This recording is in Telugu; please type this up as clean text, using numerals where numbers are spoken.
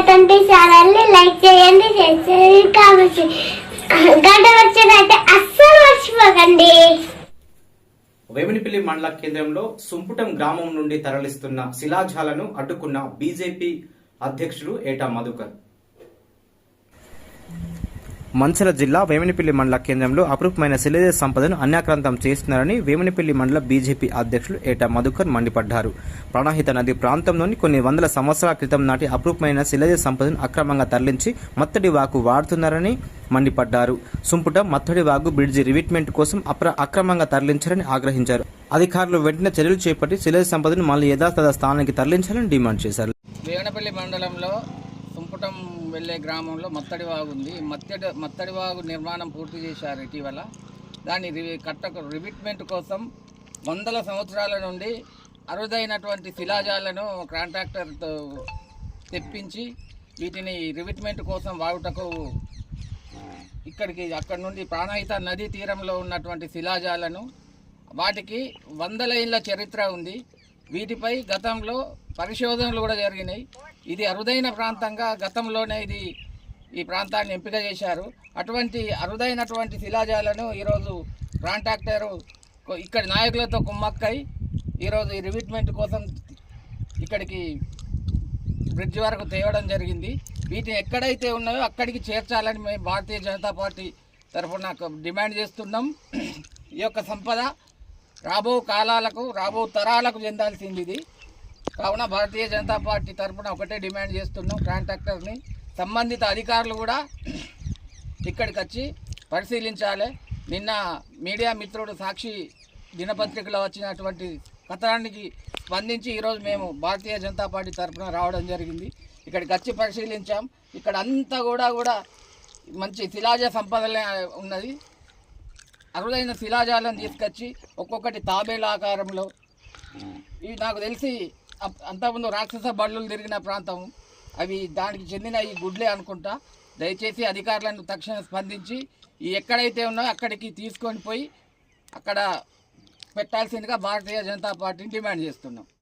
20 ఛానల్ని లైక్ చేయండి, షేర్ చేయండి, కామెంట్ చేయండి. గంట వచ్చినట్టే అస్సలు మర్చిపోకండి. వేమినిపల్లి మండల కేంద్రంలో సుంపుటం గ్రామం నుండి తరలిస్తున్న శిలాజాలను అడ్డుకున్న బీజేపీ అధ్యక్షులు ఏటా మధుకర్. మంచిర్యాల జిల్లా వేమినిపల్లి మండల కేంద్రంలో అపరూపమైన శిలాజ సంపదను అన్యాక్రాంతం చేస్తున్నారని వేమినిపల్లి మండల బీజేపీ అధ్యక్షులు ఏటా మధుకర్ మండిపడ్డారు. ప్రాణహిత నది ప్రాంతంలోని కొన్ని వందల సంవత్సరాల క్రితం నాటి అపరూపమైన శిలాజ సంపదను అక్రమంగా తరలించి మత్తడి వాగు వాడుతున్నారని మండిపడ్డారు. సుంపుటం మత్తడి వాగు బ్రిడ్జి రివిట్మెంట్ కోసం అక్రమంగా తరలించారని ఆగ్రహించారు. అధికారులు వెంటనే చర్యలు చేపట్టి శిలాజ సంపదను మళ్లీ యథాతథ స్థానానికి తరలించాలని డిమాండ్ చేశారు. వేమినిపల్లి మండలంలో సుంపుటం వెళ్ళే గ్రామంలో మత్తడి వాగు ఉంది. మత్తడి వాగు నిర్మాణం పూర్తి చేశారు ఇటీవల. దాని రివిట్మెంట్ కోసం వందల సంవత్సరాల నుండి అరుదైనటువంటి శిలాజాలను కాంట్రాక్టర్తో తెప్పించి వీటిని రివిట్మెంట్ కోసం వాడుటకు అక్కడి నుండి ప్రాణహిత నదీ తీరంలో ఉన్నటువంటి శిలాజాలను వాటికి వందల ఏళ్ల చరిత్ర ఉంది. వీటిపై గతంలో పరిశోధనలు కూడా జరిగినాయి. ఇది అరుదైన ప్రాంతంగా గతంలోనే ఈ ప్రాంతాన్ని ఎంపిక చేశారు. అటువంటి అరుదైనటువంటి శిలాజాలను ఈరోజు కాంట్రాక్టరు ఇక్కడి నాయకులతో కుమ్మక్కై ఈరోజు ఈ రివిట్మెంట్ కోసం ఇక్కడికి బ్రిడ్జ్ వరకు తేవడం జరిగింది. వీటిని ఎక్కడైతే ఉన్నాయో అక్కడికి చేర్చాలని మేము భారతీయ జనతా పార్టీ తరఫున డిమాండ్ చేస్తున్నాం. ఈ యొక్క సంపద రాబో కాలాలకు రాబో తరాలకు చెందాల్సింది ఇది. కావున భారతీయ జనతా పార్టీ తరఫున ఒకటే డిమాండ్ చేస్తున్నాం, కాంట్రాక్టర్ని సంబంధిత అధికారులు కూడా ఇక్కడికి వచ్చి పరిశీలించాలి. నిన్న మీడియా మిత్రుడు సాక్షి దినపత్రికలో వచ్చినటువంటి కథనానికి స్పందించి ఈరోజు మేము భారతీయ జనతా పార్టీ తరఫున రావడం జరిగింది. ఇక్కడికి వచ్చి పరిశీలించాం. ఇక్కడ అంతా కూడా మంచి శిలాజ సంపదలే ఉన్నది. అరుదైన శిలాజాలను తీసుకొచ్చి ఒక్కొక్కటి తాబేల ఆకారంలో, ఇవి నాకు తెలిసి అంతకుముందు రాక్షస బళ్ళు తిరిగిన ప్రాంతం, అవి దానికి చెందిన ఈ గుడ్లే అనుకుంటా. దయచేసి అధికారులను తక్షణం స్పందించి ఈ ఎక్కడైతే ఉన్నాయో అక్కడికి తీసుకొని పోయి అక్కడ పెట్టాల్సిందిగా భారతీయ జనతా పార్టీని డిమాండ్ చేస్తున్నాం.